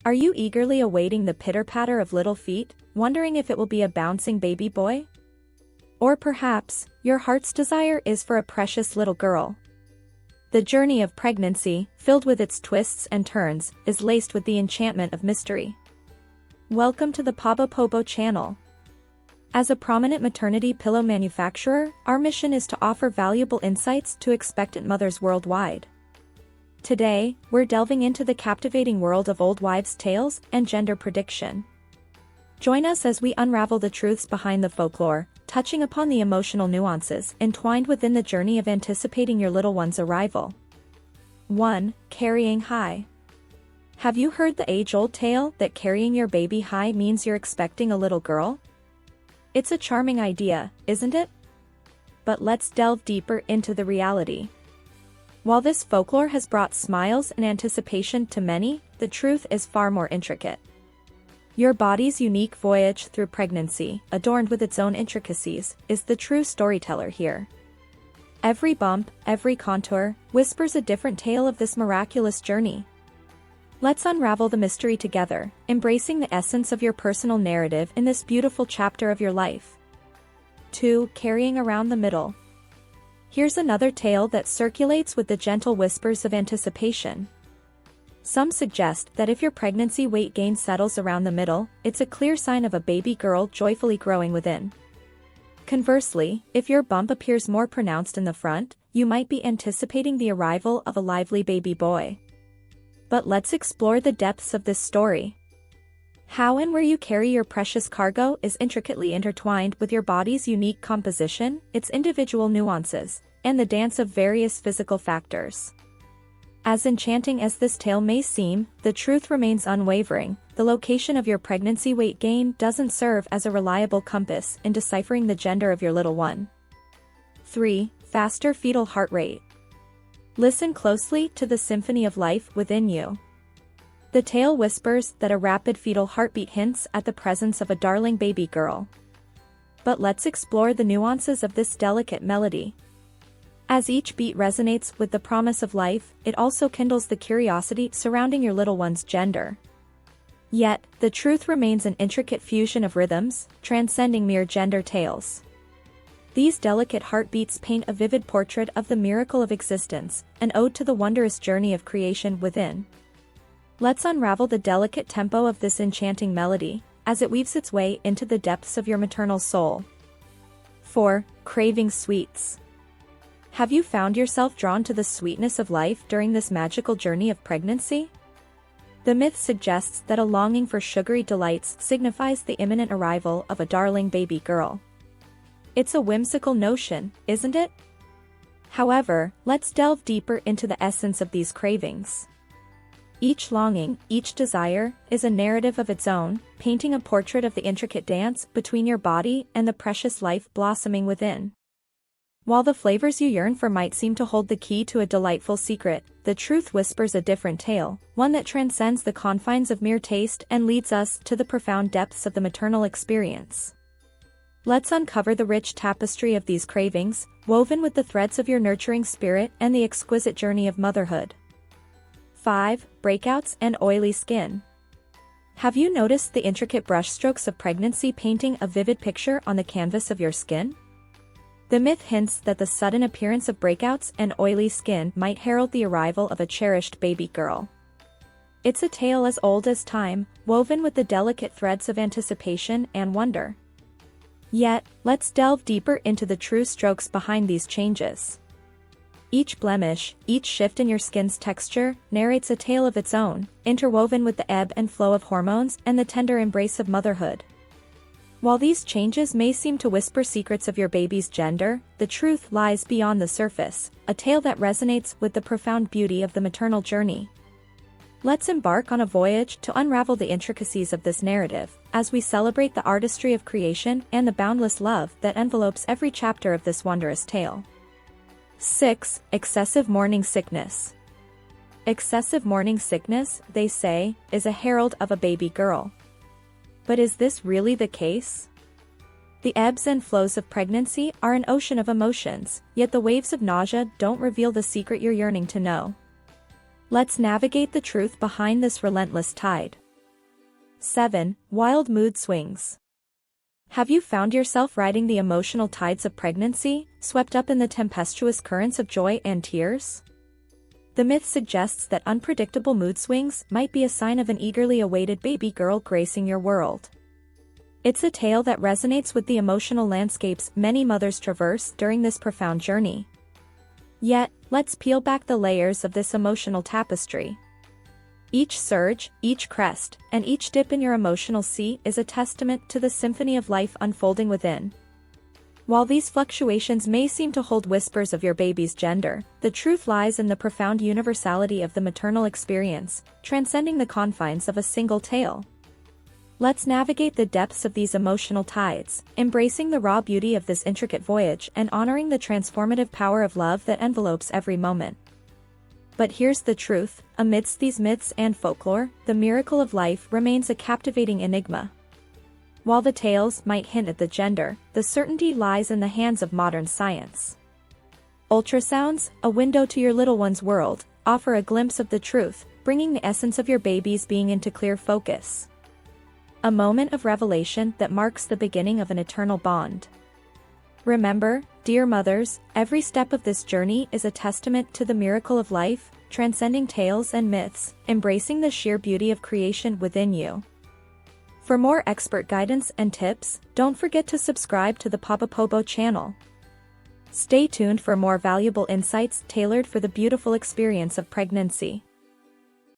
Are you eagerly awaiting the pitter-patter of little feet, wondering if it will be a bouncing baby boy? Or perhaps, your heart's desire is for a precious little girl. The journey of pregnancy, filled with its twists and turns, is laced with the enchantment of mystery. Welcome to the Pobopobo channel. As a prominent maternity pillow manufacturer, our mission is to offer valuable insights to expectant mothers worldwide. Today, we're delving into the captivating world of old wives' tales and gender prediction. Join us as we unravel the truths behind the folklore, touching upon the emotional nuances entwined within the journey of anticipating your little one's arrival. 1. Carrying high. Have you heard the age-old tale that carrying your baby high means you're expecting a little girl? It's a charming idea, isn't it? But let's delve deeper into the reality. While this folklore has brought smiles and anticipation to many, the truth is far more intricate. Your body's unique voyage through pregnancy, adorned with its own intricacies, is the true storyteller here. Every bump, every contour, whispers a different tale of this miraculous journey. Let's unravel the mystery together, embracing the essence of your personal narrative in this beautiful chapter of your life. 2. Carrying around the middle. Here's another tale that circulates with the gentle whispers of anticipation. Some suggest that if your pregnancy weight gain settles around the middle, it's a clear sign of a baby girl joyfully growing within. Conversely, if your bump appears more pronounced in the front, you might be anticipating the arrival of a lively baby boy. But let's explore the depths of this story. How and where you carry your precious cargo is intricately intertwined with your body's unique composition, its individual nuances, and the dance of various physical factors. As enchanting as this tale may seem, the truth remains unwavering. The location of your pregnancy weight gain doesn't serve as a reliable compass in deciphering the gender of your little one. 3. Faster fetal heart rate. Listen closely to the symphony of life within you. The tale whispers that a rapid fetal heartbeat hints at the presence of a darling baby girl. But let's explore the nuances of this delicate melody. As each beat resonates with the promise of life, it also kindles the curiosity surrounding your little one's gender. Yet, the truth remains an intricate fusion of rhythms, transcending mere gender tales. These delicate heartbeats paint a vivid portrait of the miracle of existence, an ode to the wondrous journey of creation within. Let's unravel the delicate tempo of this enchanting melody, as it weaves its way into the depths of your maternal soul. 4. Craving sweets. Have you found yourself drawn to the sweetness of life during this magical journey of pregnancy? The myth suggests that a longing for sugary delights signifies the imminent arrival of a darling baby girl. It's a whimsical notion, isn't it? However, let's delve deeper into the essence of these cravings. Each longing, each desire, is a narrative of its own, painting a portrait of the intricate dance between your body and the precious life blossoming within. While the flavors you yearn for might seem to hold the key to a delightful secret, the truth whispers a different tale, one that transcends the confines of mere taste and leads us to the profound depths of the maternal experience. Let's uncover the rich tapestry of these cravings, woven with the threads of your nurturing spirit and the exquisite journey of motherhood. 5. Breakouts and oily skin. Have you noticed the intricate brushstrokes of pregnancy painting a vivid picture on the canvas of your skin? The myth hints that the sudden appearance of breakouts and oily skin might herald the arrival of a cherished baby girl. It's a tale as old as time, woven with the delicate threads of anticipation and wonder. Yet, let's delve deeper into the true strokes behind these changes. Each blemish, each shift in your skin's texture, narrates a tale of its own, interwoven with the ebb and flow of hormones and the tender embrace of motherhood. While these changes may seem to whisper secrets of your baby's gender, the truth lies beyond the surface, a tale that resonates with the profound beauty of the maternal journey. Let's embark on a voyage to unravel the intricacies of this narrative, as we celebrate the artistry of creation and the boundless love that envelopes every chapter of this wondrous tale. 6. Excessive morning sickness. Excessive morning sickness, they say, is a herald of a baby girl. But is this really the case? The ebbs and flows of pregnancy are an ocean of emotions, yet the waves of nausea don't reveal the secret you're yearning to know. Let's navigate the truth behind this relentless tide. 7. Wild mood swings. Have you found yourself riding the emotional tides of pregnancy, swept up in the tempestuous currents of joy and tears? The myth suggests that unpredictable mood swings might be a sign of an eagerly awaited baby girl gracing your world. It's a tale that resonates with the emotional landscapes many mothers traverse during this profound journey. Yet, let's peel back the layers of this emotional tapestry. Each surge, each crest, and each dip in your emotional sea is a testament to the symphony of life unfolding within. While these fluctuations may seem to hold whispers of your baby's gender, the truth lies in the profound universality of the maternal experience, transcending the confines of a single tale. Let's navigate the depths of these emotional tides, embracing the raw beauty of this intricate voyage and honoring the transformative power of love that envelopes every moment. But here's the truth, amidst these myths and folklore, the miracle of life remains a captivating enigma. While the tales might hint at the gender, the certainty lies in the hands of modern science. Ultrasounds, a window to your little one's world, offer a glimpse of the truth, bringing the essence of your baby's being into clear focus. A moment of revelation that marks the beginning of an eternal bond. Remember, dear mothers, every step of this journey is a testament to the miracle of life, transcending tales and myths, embracing the sheer beauty of creation within you. For more expert guidance and tips, don't forget to subscribe to the Pobopobo channel. Stay tuned for more valuable insights tailored for the beautiful experience of pregnancy.